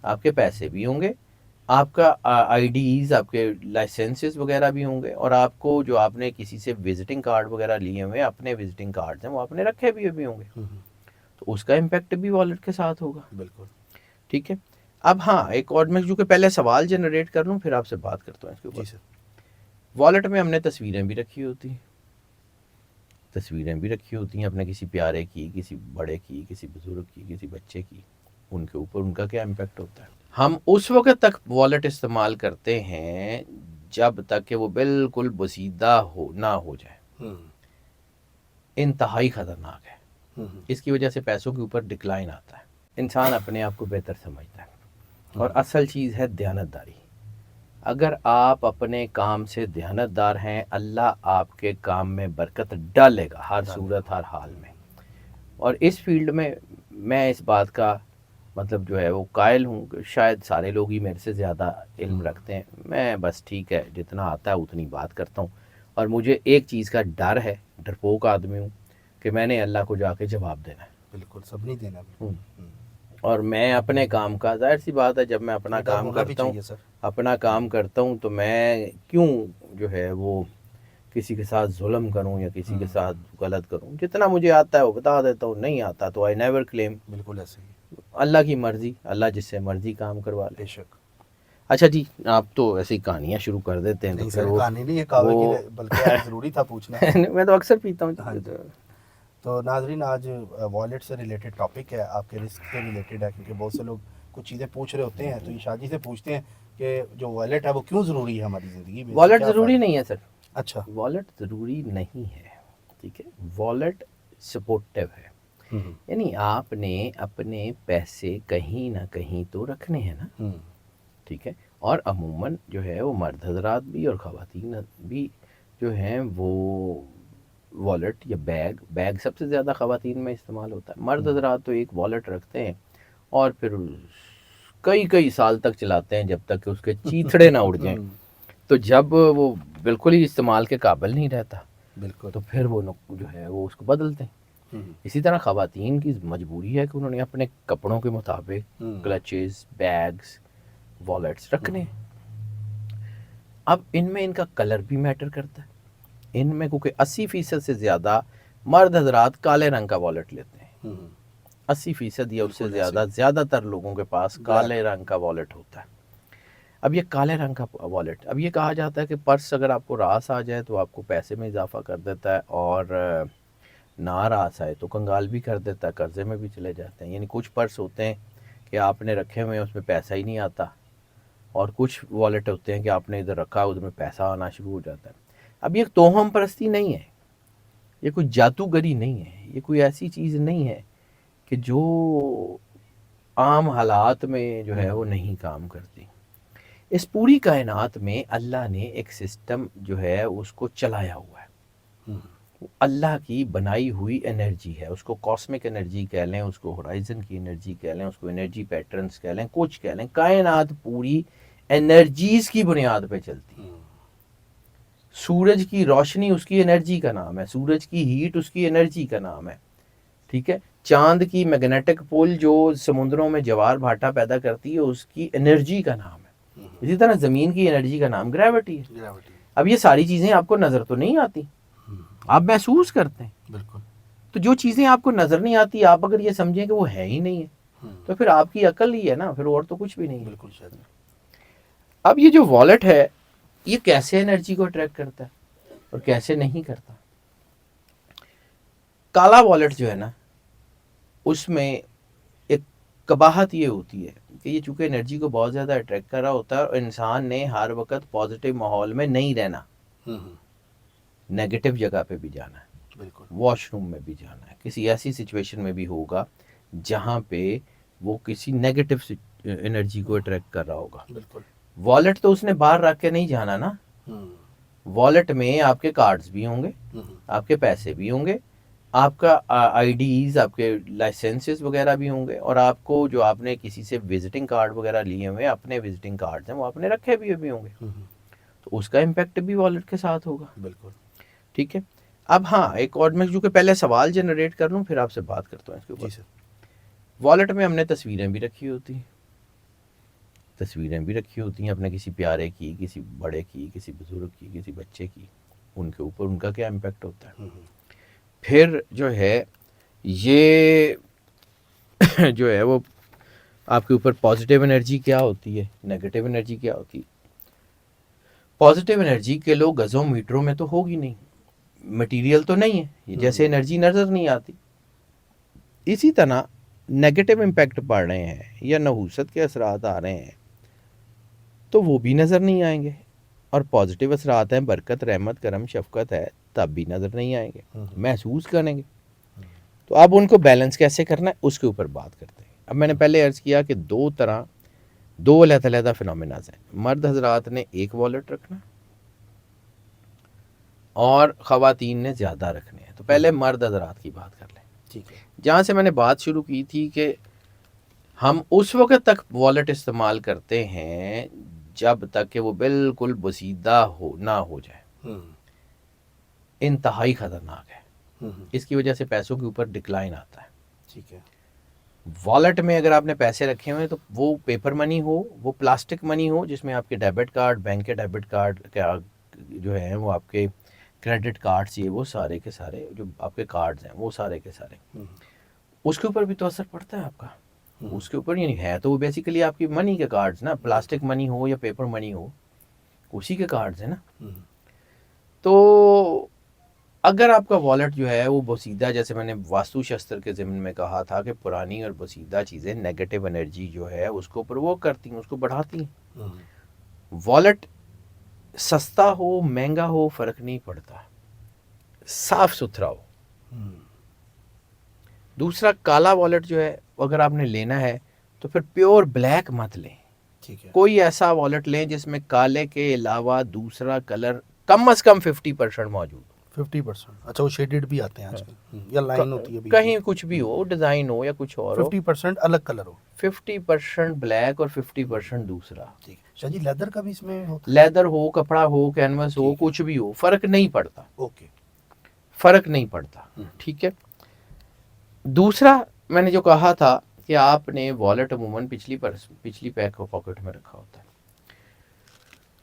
आपके पैसे भी होंगे, आपका आईडीज, आपके लाइसेंसेस वगैरह भी होंगे, और आपको जो आपने किसी से विजिटिंग कार्ड वगैरह लिए हुए, अपने विजिटिंग कार्ड्स हैं वो आपने रखे भी होंगे, तो उसका इम्पैक्ट भी वॉलेट के साथ होगा। बिल्कुल। ठीक है। अब हाँ, एक और मैं चूँकि पहले सवाल जनरेट कर लूँ फिर आपसे बात करता हूँ इसके जी ऊपर। सर। वॉलेट में हमने तस्वीरें भी रखी होती हैं, तस्वीरें भी रखी होती हैं अपने किसी प्यारे की, किसी बड़े की, किसी बुजुर्ग की, किसी बच्चे की, उनके ऊपर उनका क्या इम्पैक्ट होता है। हम उस वक्त तक वॉलेट इस्तेमाल करते हैं जब तक कि वो बिल्कुल बसीदा हो ना हो जाए, इंतहाई ख़तरनाक है। इसकी वजह से पैसों के ऊपर डिक्लाइन आता है, इंसान अपने आप को बेहतर समझता है, और असल चीज़ है दयानतदारी। अगर आप अपने काम से दयानतदार हैं, अल्लाह आपके काम में बरकत डालेगा हर सूरत हर हाल में। और इस फील्ड में मैं इस बात का मतलब जो है वो कायल हूँ कि शायद सारे लोग ही मेरे से ज़्यादा इल्म रखते हैं, मैं बस ठीक है जितना आता है उतनी बात करता हूँ। और मुझे एक चीज़ का डर है, डरपोक आदमी हूँ, कि मैंने अल्लाह को जाके जवाब देना है। बिल्कुल, सब नहीं देना, बिल्कुल। और मैं अपने काम का, जाहिर सी बात है, जब मैं अपना ये डर काम होना भी करता हूँ, चाहिए सर। अपना काम करता हूँ तो मैं क्यों जो है वो किसी के साथ जुल्म करूं या किसी के साथ गलत करूं। जितना मुझे आता है वो बता देता हूँ, नहीं आता तो आई नेवर क्लेम। बिल्कुल ऐसे ही। अल्लाह की मर्जी, अल्लाह जिससे मर्जी काम करवा ले। बेशक। अच्छा जी, आप तो ऐसी कहानियाँ शुरू कर देते हैं तो नहीं फिर सर, कहानी नहीं है, कावे की वो बल्कि आज ज़रूरी था पूछना। मैं तो अक्सर पीता हूँ हाँ जी जी। तो। तो नाजरीन, आज वॉलेट से रिलेटेड टॉपिक है, आपके रिस्क से रिलेटेड है, क्योंकि बहुत से लोग कुछ चीज़ें पूछ रहे होते हैं, तो ये शादी से पूछते हैं कि जो वॉलेट है वो क्यों ज़रूरी है हमारी ज़िंदगी में, इससे वॉलेट क्या ज़रूरी फ़ायदा। नहीं है सर, अच्छा। वॉलेट ज़रूरी नहीं है। ठीक है, वॉलेट सपोर्टिव है। हम्म। यानी आपने अपने पैसे कहीं ना कहीं तो रखने हैं ना। हम्म। ठीक है। और अमूमन जो है वो मर्द हजरात भी और ख़वातीन भी जो हैं वो वॉलेट या बैग, बैग सबसे ज़्यादा ख़वातीन में इस्तेमाल होता है। मर्द हजरात तो एक वॉलेट रखते हैं और फिर कई कई साल तक चलाते हैं जब तक कि उसके चीथड़े ना उड़ जाएं। तो जब वो बिल्कुल ही इस्तेमाल के काबिल नहीं रहता बिल्कुल। तो फिर वो जो है वो उसको बदलते हैं। इसी तरह ख़वातीन की मजबूरी है कि उन्होंने अपने कपड़ों के मुताबिक क्लचेस, बैग्स, वॉलेट्स रखने हैं। अब इनमें इनका कलर भी मैटर करता है। इनमें क्योंकि 80% से ज़्यादा मर्द हजरात काले रंग का वॉलेट लेते हैं, 80% या उससे बिल्कुल ऐसे ज़्यादा, ही। ज़्यादातर लोगों के पास ब्लैक। काले रंग का वॉलेट होता है। अब ये काले रंग का वॉलेट, अब ये कहा जाता है कि पर्स अगर आपको रास आ जाए तो आपको पैसे में इजाफा कर देता है, और ना रास आए तो कंगाल भी कर देता है, कर्जे में भी चले जाते हैं। यानी कुछ पर्स होते हैं कि आपने रखे हुए हैं उसमें पैसा ही नहीं आता, और कुछ वॉलेट होते हैं कि आपने इधर रखा उसमें पैसा आना शुरू हो जाता है। अब ये तोहम परस्ती नहीं है, ये कोई जादूगरी नहीं है, ये कोई ऐसी चीज़ नहीं है कि जो आम हालात में जो है वो नहीं काम करती। इस पूरी कायनात में अल्लाह ने एक सिस्टम जो है उसको चलाया हुआ है। अल्लाह की बनाई हुई एनर्जी है, उसको कॉस्मिक एनर्जी कह लें, उसको होराइजन की एनर्जी कह लें, उसको एनर्जी पैटर्न्स कह लें, कुछ कह लें, कायनात पूरी एनर्जीज की बुनियाद पे चलती है। सूरज की रोशनी उसकी एनर्जी का नाम है, सूरज की हीट उसकी एनर्जी का नाम है। ठीक है। चांद की मैग्नेटिक पुल जो समुद्रों में जवार भाटा पैदा करती है उसकी एनर्जी का नाम है। इसी तरह ज़मीन की एनर्जी का नाम ग्रेविटी है। ग्रेविटी। अब ये सारी चीज़ें आपको नज़र तो नहीं आती, आप महसूस करते हैं। बिल्कुल। तो जो चीज़ें आपको नज़र नहीं आती, आप अगर ये समझें कि वो है ही नहीं है, तो फिर आपकी अकल ही है ना, फिर और तो कुछ भी नहीं है। बिल्कुल शायद। अब ये जो वॉलेट है ये कैसे एनर्जी को अट्रैक्ट करता है और कैसे नहीं करता। काला वॉलेट जो है ना, उसमें एक कबाहत ये होती है कि ये चूंकि एनर्जी को बहुत ज़्यादा अट्रैक्ट कर रहा होता है, और इंसान ने हर वक्त पॉजिटिव माहौल में नहीं रहना, नेगेटिव जगह पे भी जाना है, बिल्कुल। वॉशरूम में भी जाना है, किसी ऐसी सिचुएशन में भी होगा जहाँ पे वो किसी नेगेटिव एनर्जी को अट्रैक्ट कर रहा होगा। बिल्कुल। वॉलेट तो उसने बाहर रख के नहीं जाना ना, वॉलेट में आपके कार्ड्स भी होंगे, आपके पैसे भी होंगे, आपका आईडीज, आपके लाइसेंसेस वगैरह भी होंगे, और आपको जो आपने किसी से विजिटिंग कार्ड वगैरह लिए हुए, अपने विजिटिंग कार्ड्स हैं वो आपने रखे भी होंगे, तो उसका इम्पैक्ट भी वॉलेट के साथ होगा। बिल्कुल। ठीक है। अब हाँ, एक और मैं चूँकि पहले सवाल जनरेट कर लूँ फिर आपसे बात करता हूँ इसके जी ऊपर। सर। वॉलेट में हमने तस्वीरें भी रखी होती हैं, तस्वीरें भी रखी होती हैं अपने किसी प्यारे की, किसी बड़े की, किसी बुजुर्ग की, किसी बच्चे की, उनके ऊपर उनका क्या इम्पैक्ट होता है। फिर जो है ये जो है वो आपके ऊपर पॉजिटिव एनर्जी क्या होती है, नेगेटिव एनर्जी क्या होती है। पॉजिटिव एनर्जी के लोग गज़ों मीटरों में तो होगी नहीं, मटेरियल तो नहीं है, ये जैसे एनर्जी नज़र नहीं आती। इसी तरह नेगेटिव इम्पैक्ट पड़ रहे हैं या नहूसत के असरात आ रहे हैं तो वो भी नज़र नहीं आएंगे, और पॉजिटिव असरात हैं, बरकत, रहमत, करम, शफकत है, तब भी नज़र नहीं आएंगे, महसूस करेंगे। तो अब उनको बैलेंस कैसे करना है उसके ऊपर बात करते हैं। अब मैंने पहले अर्ज़ किया कि दो अलग-अलग फिनोमेनाज हैं। मर्द हजरात ने एक वॉलेट रखना और ख़वातीन ने ज़्यादा रखने हैं। तो पहले मर्द हजरात की बात कर लें। ठीक है। जहाँ से मैंने बात शुरू की थी कि हम उस वक़्त तक वॉलेट इस्तेमाल करते हैं जब तक कि वो बिल्कुल बसीदा ना हो जाए, इंतहाई ख़तरनाक है। इसकी वजह से पैसों के ऊपर डिक्लाइन आता है। ठीक है। वॉलेट में अगर आपने पैसे रखे हुए हैं तो वो पेपर मनी हो, वो प्लास्टिक मनी हो जिसमें आपके डेबिट कार्ड, बैंक के डेबिट कार्ड क्या जो है वो आपके क्रेडिट कार्ड्स, ये वो सारे के सारे जो आपके कार्ड्स हैं वो सारे के सारे, उसके ऊपर भी तो असर पड़ता है आपका। उसके ऊपर ये नहीं है तो वो बेसिकली आपकी मनी के कार्ड्स ना, प्लास्टिक मनी हो या पेपर मनी हो, उसी के कार्ड्स हैं ना। तो अगर आपका वॉलेट जो है वो बसीदा, जैसे मैंने वास्तु शास्त्र के ज़मीन में कहा था कि पुरानी और बसीदा चीज़ें नेगेटिव एनर्जी जो है उसको प्रोवोक करती हैं, उसको बढ़ाती हैं। वॉलेट सस्ता हो महंगा हो फ़र्क नहीं पड़ता, साफ सुथरा हो। दूसरा, काला वॉलेट जो है अगर आपने लेना है तो फिर प्योर ब्लैक मत लें। ठीक है। कोई ऐसा वॉलेट लें जिसमें काले के अलावा दूसरा कलर कम से कम 50% मौजूद। 50%? अच्छा, वो शेडेड भी आते हैं आजकल, या लाइन होती है बीच कहीं में? कुछ भी हो, डिज़ाइन हो या कुछ और हो, 50% अलग कलर हो। 50% ब्लैक और 50% दूसरा। ठीक है। शाह जी, लेदर का भी इसमें होता है? लेदर हो, कपड़ा हो, कैनवस हो, कुछ भी हो, फ़र्क नहीं पड़ता। ओके। फ़र्क नहीं पड़ता। ठीक है। दूसरा मैंने जो कहा था कि आपने वॉलेट अमूमन पिछली बैक पॉकेट में रखा होता है।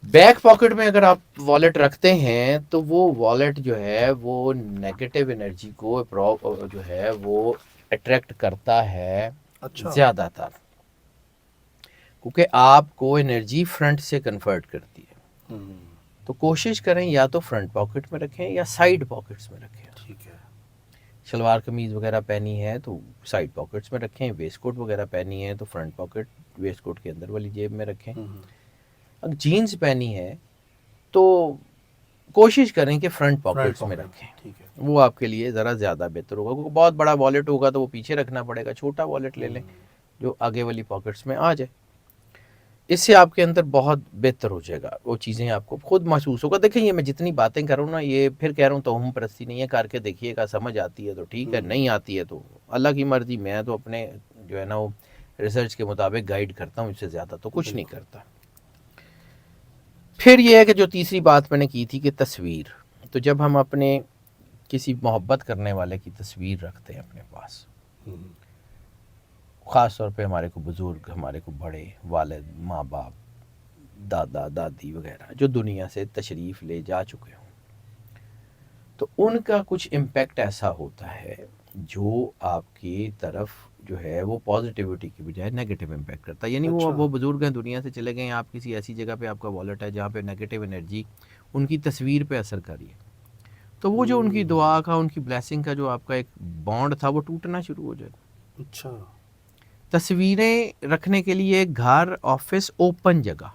बैक पॉकेट में अगर आप वॉलेट रखते हैं तो वो वॉलेट जो है वो नेगेटिव एनर्जी को जो है वो अट्रैक्ट करता है। अच्छा। ज़्यादातर, क्योंकि आपको एनर्जी फ्रंट से कन्वर्ट करती है। तो कोशिश करें या तो फ्रंट पॉकेट में रखें या साइड पॉकेट्स में रखें। ठीक है। शलवार कमीज़ वगैरह पहनी है तो साइड पॉकेट्स में रखें, वेस्ट कोट वगैरह पहनी है तो फ्रंट पॉकेट वेस्ट कोट के अंदर वाली जेब में रखें। अगर जीन्स पहनी है तो कोशिश करें कि फ्रंट पॉकेट्स में रखें। ठीक है। वो आपके लिए ज़रा ज़्यादा बेहतर होगा, क्योंकि बहुत बड़ा वॉलेट होगा तो वो पीछे रखना पड़ेगा। छोटा वॉलेट ले लें जो आगे वाली पॉकेट्स में आ जाए, इससे आपके अंदर बहुत बेहतर हो जाएगा। वो चीज़ें आपको खुद महसूस होगा। देखिए, ये मैं जितनी बातें कर रहा हूँ ना, ये फिर कह रहा हूँ तो हम परस्ती नहीं है, करके देखिएगा, समझ आती है तो ठीक है, नहीं आती है तो अलग ही मर्जी। मैं तो अपने जो है ना वो रिसर्च के मुताबिक गाइड करता हूँ, इससे ज़्यादा तो कुछ नहीं करता। फिर ये है कि जो तीसरी बात मैंने की थी कि तस्वीर, तो जब हम अपने किसी मोहब्बत करने वाले की तस्वीर रखते हैं अपने पास, ख़ास तौर पे हमारे को बुज़ुर्ग, हमारे को बड़े वालिद, माँ बाप, दादा दादी वगैरह जो दुनिया से तशरीफ़ ले जा चुके हों, तो उनका कुछ इम्पेक्ट ऐसा होता है जो आपकी तरफ जो है वो पॉजिटिविटी की बजाय नेगेटिव इम्पैक्ट करता है। यानी अच्छा। वो बुज़ुर्ग हैं, दुनिया से चले गए हैं, आप किसी ऐसी जगह पे आपका वॉलेट है जहाँ पे नेगेटिव एनर्जी उनकी तस्वीर पे असर कर रही है, तो वो जो उनकी दुआ का, उनकी ब्लेसिंग का जो आपका एक बॉन्ड था वो टूटना शुरू हो जाएगा। अच्छा। तस्वीरें रखने के लिए घर, ऑफिस, ओपन जगह,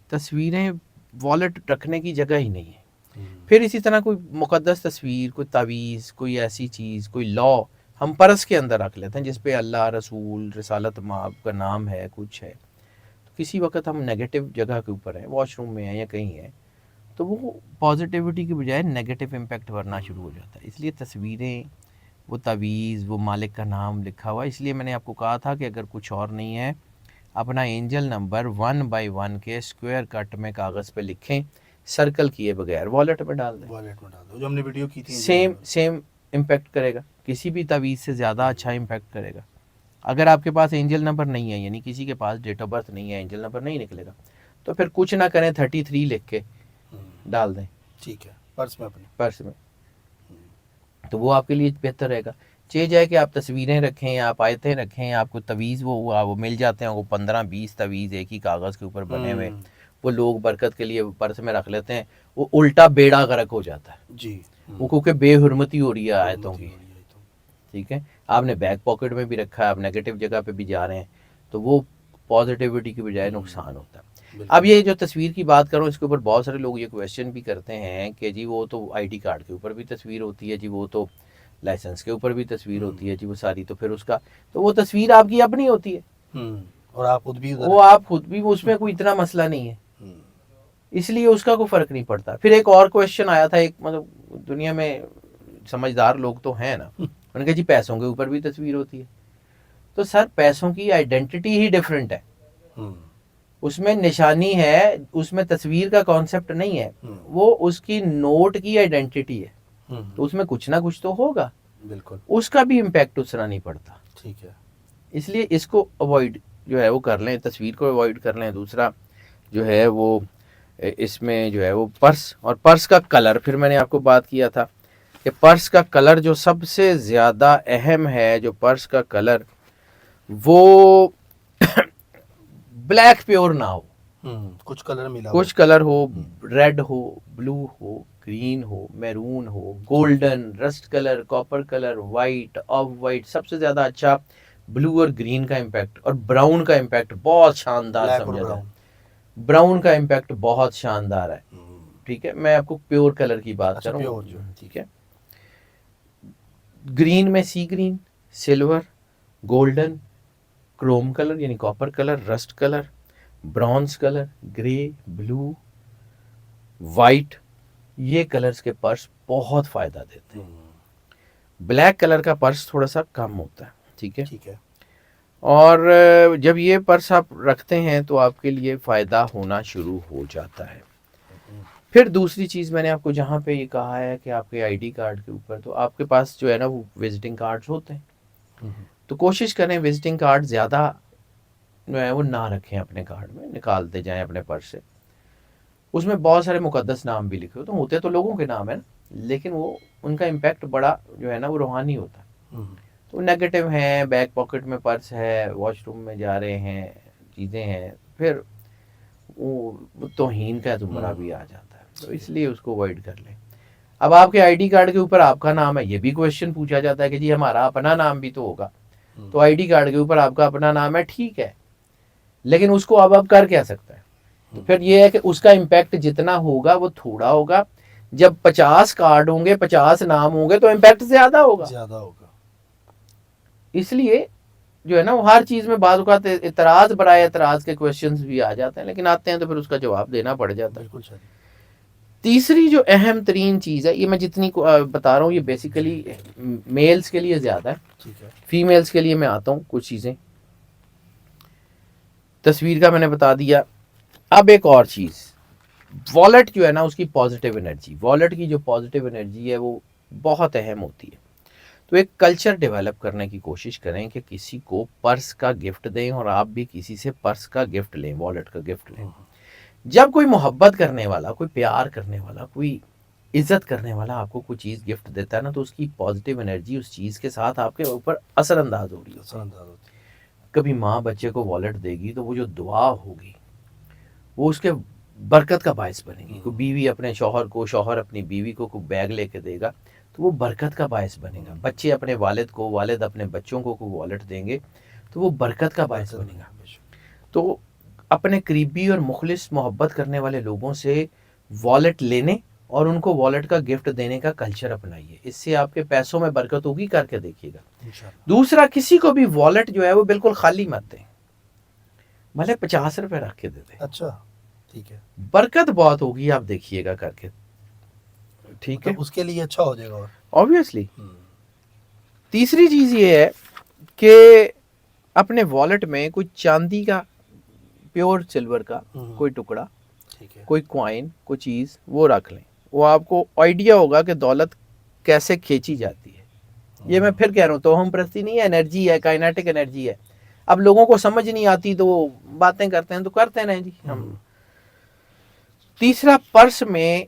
तस्वीरें वॉलेट रखने की जगह ही नहीं है। फिर इसी तरह कोई मुक़द्दस तस्वीर, कोई तावीज़, कोई ऐसी चीज़, कोई लॉ हम पर्स के अंदर रख लेते हैं जिस पे अल्लाह, रसूल, रिसालत माब का नाम है, कुछ है। तो किसी वक्त हम नेगेटिव जगह के ऊपर हैं, वॉशरूम में हैं या कहीं हैं, तो वो पॉजिटिविटी की बजाय नेगेटिव इम्पैक्ट करना शुरू हो जाता है। इसलिए तस्वीरें, वो तावीज़, वो मालिक का नाम लिखा हुआ, इसलिए मैंने आपको कहा था कि अगर कुछ और नहीं है, अपना एंजल नंबर 1 बाय 1 के स्क्वायर कट में कागज़ पे लिखें, सर्कल किए बगैर वॉलेट में डाल दें। वॉलेट में डाल दो, जो हमने वीडियो की थी। सेम इम्पैक्ट करेगा, किसी भी तावीज़ से ज़्यादा अच्छा इम्पैक्ट करेगा। अगर आपके पास एंजल नंबर नहीं है, यानी किसी के पास डेट ऑफ बर्थ नहीं है, एंजल नंबर नहीं निकलेगा, तो फिर कुछ ना करें, 33 लिख के डाल दें ठीक है, पर्स में अपने। पर्स में, तो वो आपके लिए बेहतर रहेगा। चीज़ है कि आप तस्वीरें रखें, आप आयतें रखें, आपको तवीज़ वो मिल जाते हैं, वो 15-20 तवीज़ एक ही कागज़ के ऊपर बने हुए, वो लोग बरकत के लिए पर्स में रख लेते हैं, वो उल्टा बेड़ा गर्क हो जाता है जी। वो, क्योंकि बेहुरमती हो रही है आयतों की। हो रही है तो। ठीक है, आपने बैक पॉकेट में भी रखा है, आप नेगेटिव जगह पे भी जा रहे हैं, तो वो पॉजिटिविटी की बजाय नुकसान होता है। अब ये जो तस्वीर की बात करूँ, इसके ऊपर बहुत सारे लोग ये क्वेश्चन भी करते हैं कि जी वो तो आईडी कार्ड के ऊपर भी तस्वीर होती है जी, वो तो लाइसेंस के ऊपर भी तस्वीर होती है जी, वो सारी, तो फिर उसका, तो वो तस्वीर आपकी अपनी होती है, और आप खुद भी वो आप खुद भी, उसमें कोई इतना मसला नहीं है, इसलिए उसका कोई फर्क नहीं पड़ता। फिर एक और क्वेश्चन आया था, एक मतलब दुनिया में समझदार लोग तो हैं ना, उन्होंने कहा जी पैसों के ऊपर भी तस्वीर होती है। तो सर पैसों की आइडेंटिटी ही डिफरेंट है, उसमें निशानी है, उसमें तस्वीर का कॉन्सेप्ट नहीं है, वो उसकी नोट की आइडेंटिटी है, तो उसमें कुछ ना कुछ तो होगा, बिल्कुल, उसका भी इम्पैक्ट उतना नहीं पड़ता। ठीक है, इसलिए इसको अवॉइड जो है वो कर लें, तस्वीर को अवॉइड कर लें। दूसरा जो है वो इसमें जो है वो पर्स, और पर्स का कलर, फिर मैंने आपको बात किया था कि पर्स का कलर जो सबसे ज़्यादा अहम है, जो पर्स का कलर वो ब्लैक प्योर ना हो, कुछ कलर मिला, कुछ कलर हो, रेड हो, ब्लू हो, ग्रीन हो, मैरून हो, golden, rust colour, copper colour, white, of white, सबसे ज़्यादा अच्छा ब्लू और ग्रीन का इम्पैक्ट, और ब्राउन का इम्पैक्ट बहुत शानदार समझा जाए, ब्राउन का इम्पैक्ट बहुत शानदार है। ठीक है, मैं आपको प्योर कलर की बात कर रहा हूँ। ठीक है, ग्रीन में sea green, silver, golden, chrome colour यानी copper colour, rust colour, bronze colour, grey, blue, white, ये कलर्स के पर्स बहुत फ़ायदा देते हैं। ब्लैक कलर का पर्स थोड़ा सा कम होता है। ठीक है, ठीक है, और जब ये पर्स आप रखते हैं तो आपके लिए फ़ायदा होना शुरू हो जाता है। फिर दूसरी चीज़ मैंने आपको जहाँ पे ये कहा है कि आपके आईडी कार्ड के ऊपर, तो आपके पास जो है ना वो विजिटिंग कार्ड्स होते हैं, तो कोशिश करें विजिटिंग कार्ड ज़्यादा जो है वो ना रखें अपने कार्ड में, निकालते जाएं अपने पर्स से। उसमें बहुत सारे मुकद्दस नाम भी लिखे होते हैं, होते तो लोगों के नाम है ना, लेकिन वो उनका इम्पैक्ट बड़ा जो है ना वो रूहानी होता है, तो नेगेटिव हैं, बैक पॉकेट में पर्स है, वॉशरूम में जा रहे हैं, चीज़ें हैं, फिर वो तौहीन का जुमरा भी आ जाता है, तो इसलिए उसको अवॉइड कर लें। अब आपके आईडी कार्ड के ऊपर आपका नाम है, ये भी क्वेश्चन पूछा जाता है कि जी हमारा अपना नाम भी तो होगा, तो आईडी कार्ड के ऊपर आपका अपना नाम है, ठीक है, लेकिन उसको अब कर क्या सकता है, तो फिर ये है कि उसका इम्पैक्ट जितना होगा वो थोड़ा होगा, जब 50 कार्ड होंगे, 50 नाम होंगे, तो इम्पैक्ट ज्यादा होगा। इसलिए जो है ना वो हर चीज में बाद औक़ात इतराज बराए इतराज के क्वेश्चंस भी आ जाते हैं, लेकिन आते हैं तो फिर उसका जवाब देना पड़ जाता है। तीसरी जो अहम तरीन चीज़ है, ये मैं जितनी बता रहा हूँ ये बेसिकली मेल्स के लिए ज़्यादा है, फीमेल्स के लिए मैं आता हूँ कुछ चीज़ें। तस्वीर का मैंने बता दिया। अब एक और चीज़, वॉलेट जो है ना उसकी पॉजिटिव एनर्जी, वॉलेट की जो पॉजिटिव एनर्जी है वो बहुत अहम होती है। तो एक कल्चर डेवलप करने की कोशिश करें कि किसी को पर्स का गिफ्ट दें और आप भी किसी से पर्स का गिफ्ट लें, वॉलेट का गिफ्ट लें। जब कोई मोहब्बत करने वाला, कोई प्यार करने वाला, कोई इज्जत करने वाला आपको कोई चीज़ गिफ्ट देता है ना, तो उसकी पॉजिटिव एनर्जी उस चीज़ के साथ आपके ऊपर असरअंदाज हो रही है। कभी माँ बच्चे को वॉलेट देगी तो वो जो दुआ होगी वो उसके बरकत का बायस बनेगी। कोई बीवी अपने शौहर को, शौहर अपनी बीवी को कोई बैग लेके देगा तो वो बरकत का बायस बनेगा। बच्चे अपने वालिद को, वालिद अपने बच्चों को कोई वॉलेट देंगे तो वो बरकत का बायस बनेगा। तो अपने करीबी और मुखलिस मोहब्बत करने वाले लोगों से वॉलेट लेने और उनको वॉलेट का गिफ्ट देने का कल्चर अपनाइए, इससे आपके पैसों में बरकत होगी, करके देखिएगा। दूसरा, किसी को भी वॉलेट जो है वो बिल्कुल खाली मत दें, भले 50 रुपए रख के दे दें। अच्छा, ठीक है, बरकत बहुत होगी, आप देखिएगा करके। ठीक है, उसके लिए अच्छा हो जाएगा ऑब्वियसली। तीसरी चीज ये है कि अपने वॉलेट में कोई चांदी का, प्योर सिल्वर का कोई टुकड़ा, कोई क्वाइन, कोई चीज़ वो रख लें। वो आपको आइडिया होगा कि दौलत कैसे खींची जाती है। ये मैं फिर कह रहा हूँ, तो हम प्रस्ती नहीं है, एनर्जी है, काइनेटिक एनर्जी है। अब लोगों को समझ नहीं आती तो वो बातें करते हैं, तो करते हैं जी हम। तीसरा, पर्स में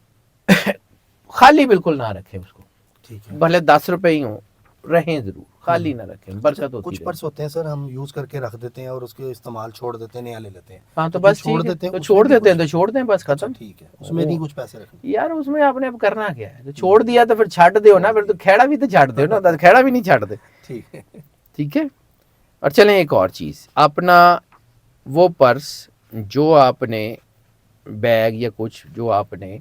खाली बिल्कुल ना रखें उसको, ठीक है। भले 10 रुपए ही हो, रहें जरूर, खाली ना रखें, बरकत होती कुछ रहे। पर्स होते हैं सर, हम यूज करके रख देते हैं और उसके इस्तेमाल छोड़ देते हैं, नया ले लेते हैं। हाँ तो जो बस छोड़ ठीक है, देते हैं तो उसमें छोड़ भी देते हैं कुछ- तो छोड़ दें, बस अच्छा, खत्म। ठीक है, उसमें नहीं कुछ पैसे रखने। यार उसमें आपने अब करना क्या है, तो छोड़ दिया तो फिर छाट दो ना, फिर तो खेड़ा भी तो छाट दो ना, तो खेड़ा भी नहीं छाट दे। ठीक है। ठीक है। और चलें एक और चीज़, अपना वो पर्स जो आपने, बैग या कुछ जो आपने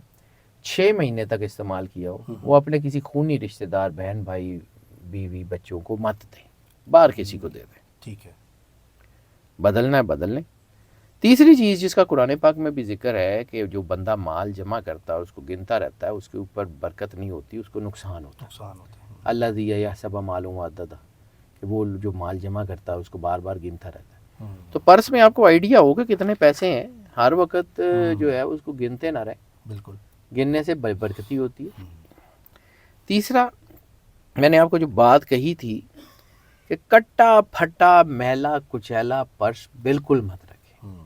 6 महीने तक इस्तेमाल किया हो, वो अपने किसी खूनी रिश्तेदार, बहन भाई, बीवी, बच्चों को मत दें, बाहर किसी को दे दें। ठीक है। बदलना है बदल लें। तीसरी चीज़ जिसका कुरान पाक में भी जिक्र है कि जो बंदा माल जमा करता है, उसको गिनता रहता है, उसके ऊपर बरकत नहीं होती, उसको नुकसान होता है। नुकसान होता है। अल्लाह दिया या सब मालूम वादा, कि वो जो माल जमा करता है उसको बार बार गिनता रहता है। तो पर्स में आपको आइडिया होगा कितने पैसे हैं, हर वक्त जो है उसको गिनते ना रहें, बिल्कुल। गिनने से बरकती होती है। तीसरा, मैंने आपको जो बात कही थी कि कट्टा फटा मैला कुचैला पर्स बिल्कुल मत रखें,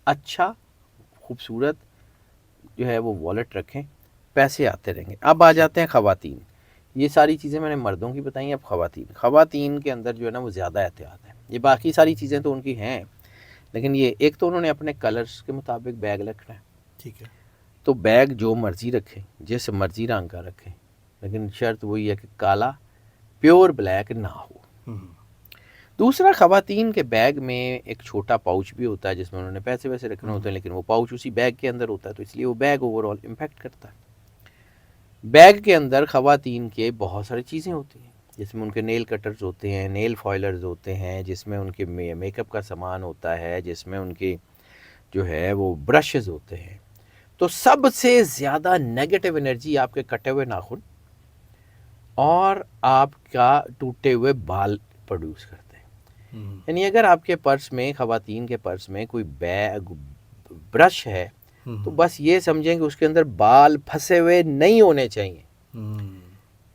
अच्छा खूबसूरत जो है वो वॉलेट रखें, पैसे आते रहेंगे। अब आ जाते हैं ख़वातीन। ये सारी चीज़ें मैंने मर्दों की बताई, अब ख़वातीन के अंदर जो है ना वो ज़्यादा एहतियात है। ये बाकी सारी चीज़ें तो उनकी हैं, लेकिन ये एक तो उन्होंने अपने कलर्स के मुताबिक बैग रखना है। ठीक है। तो बैग जो मर्ज़ी रखें, जिस मर्ज़ी रंग का रखें, लेकिन शर्त वही है कि काला प्योर ब्लैक ना हो। दूसरा, ख़वातीन के बैग में एक छोटा पाउच भी होता है जिसमें उन्होंने पैसे वैसे रखने होते हैं, लेकिन वो पाउच उसी बैग के अंदर होता है, तो इसलिए वो बैग ओवरऑल इम्पैक्ट करता है। बैग के अंदर ख़वातीन के बहुत सारी चीज़ें होती हैं, जिसमें उनके नेल कटर्स होते हैं, नेल फॉयलर्स होते हैं, जिसमें उनके मेकअप का सामान होता है, जिसमें उनके जो है वो ब्रशेज़ होते हैं। तो सबसे ज़्यादा नेगेटिव एनर्जी आपके कटे हुए नाखून और आपका टूटे हुए बाल प्रोड्यूस करते हैं। यानी अगर आपके पर्स में, ख़वातीन के पर्स में कोई बैग ब्रश है, तो बस ये समझें कि उसके अंदर बाल फंसे हुए नहीं होने चाहिए,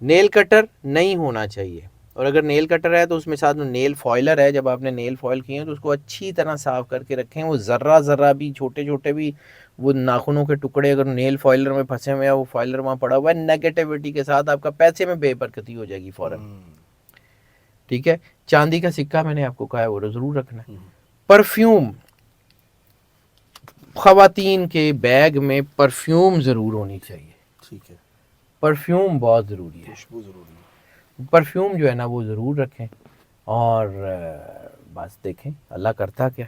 नेल कटर नहीं होना चाहिए, और अगर नेल कटर है तो उसमें साथ में नेल फॉयलर है, जब आपने नेल फॉयल किए हैं तो उसको अच्छी तरह साफ़ करके रखें। वो ज़र्रा भी, छोटे छोटे भी वो नाखूनों के टुकड़े अगर नेल फॉयलर में फंसे हुए हैं, वो फॉयलर वहाँ पड़ा हुआ है, नेगेटिविटी के साथ आपका पैसे में बेबरकती हो जाएगी फ़ौरन। ठीक है। चांदी का सिक्का मैंने आपको कहा है वो ज़रूर रखना है। परफ्यूम, ख़वातीन के बैग में परफ्यूम ज़रूर होनी चाहिए। ठीक है। परफ्यूम बहुत ज़रूरी है, खुशबू ज़रूरी है। परफ्यूम जो है ना वो ज़रूर रखें। और बस देखें अल्लाह करता क्या।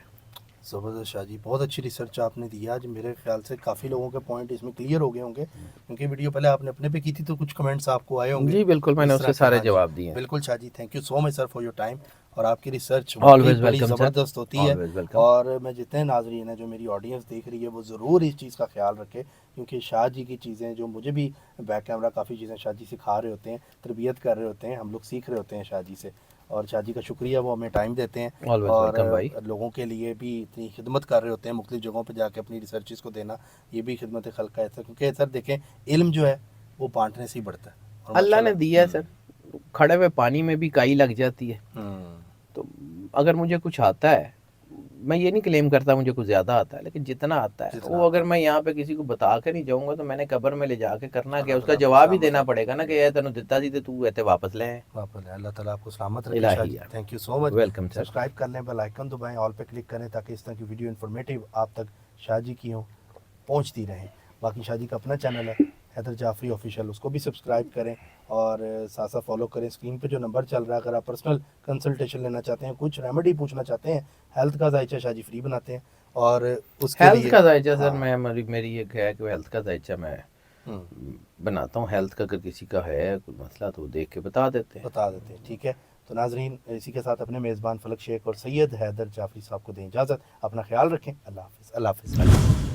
ज़बरदस्त शाह जी, बहुत अच्छी रिसर्च आपने दी आज। मेरे ख्याल से काफ़ी लोगों के पॉइंट इसमें क्लियर हो गए होंगे, क्योंकि वीडियो पहले आपने अपने पे की थी तो कुछ कमेंट्स आपको आए होंगे। जी बिल्कुल, मैंने इस तरह उसके के। सारे हाँ जी, जवाब दिए हैं। बिल्कुल Shah ji, thank you so much sir for your time. और आपकी रिसर्च ऑलवेज बड़ी वेलकम सर, ज़बरदस्त होती है। Always welcome. और मैं जितने नाजरीन हैं, जो मेरी ऑडियंस देख रही है, वो ज़रूर इस चीज़ का ख्याल रखे, क्योंकि शाह जी की चीज़ें जो मुझे भी बैक कैमरा काफ़ी चीज़ें शाह जी सिखा रहे होते हैं, तरबियत कर रहे होते हैं, हम लोग सीख रहे होते हैं शाह जी से। और शाह जी का शुक्रिया, वो हमें टाइम देते हैं Always और welcome भाई। लोगों के लिए भी इतनी खिदमत कर रहे होते हैं, मुख्तलिफ जगहों पे जाके अपनी रिसर्चेस को देना, ये भी खिदमत खल्क का है। क्योंकि सर देखें, इल्म जो है वो बांटने से ही बढ़ता है। और अल्लाह ने माशाल्लाह- दिया है सर, खड़े हुए पानी में भी काई लग जाती है। तो अगर मुझे कुछ आता है, मैं ये नहीं क्लेम करता मुझे कुछ ज़्यादा आता है, लेकिन जितना आता है जितना वो अगर मैं यहाँ पे किसी को बता के नहीं जाऊँगा तो मैंने कब्र में ले जाके करना क्या, उसका जवाब ही देना पड़ेगा ना कि ये तेन दिता सी ते तू ऐसे वापस ले आए। वापस अल्लाह ताला आपको सलामत रखे इलाही शाह जी। यार। Thank you so much. Welcome sir. Subscribe कर लें, बेल आइकन दबाएं, ऑल पे क्लिक करें, ताकि इस तरह की वीडियो इन्फॉर्मेटिव आप तक शाह जी की हो पहुंचती रहें। बाकी शाह जी का अपना चैनल है हैदर जाफरी ऑफिशियल, उसको भी सब्सक्राइब करें और साथ साथ फॉलो करें। स्क्रीन पे जो नंबर चल रहा है, अगर आप पर्सनल कंसल्टेशन लेना चाहते हैं, कुछ रेमेडी पूछना चाहते हैं, हेल्थ का जायचा शाह जी फ्री बनाते हैं। और उसके हेल्थ लिए का जायचा सर, हाँ। मैं मेरी ये है कि हेल्थ का जायचा मैं बनाता हूँ। हेल्थ का अगर किसी का है कोई मसला तो देख के बता देते हैं। ठीक है। तो नाजरीन, इसी के साथ अपने मेज़बान फलक शेख और सैयद हैदर जाफरी साहब को दें इजाज़त। अपना ख्याल रखें। अल्लाह हाफ़िज़।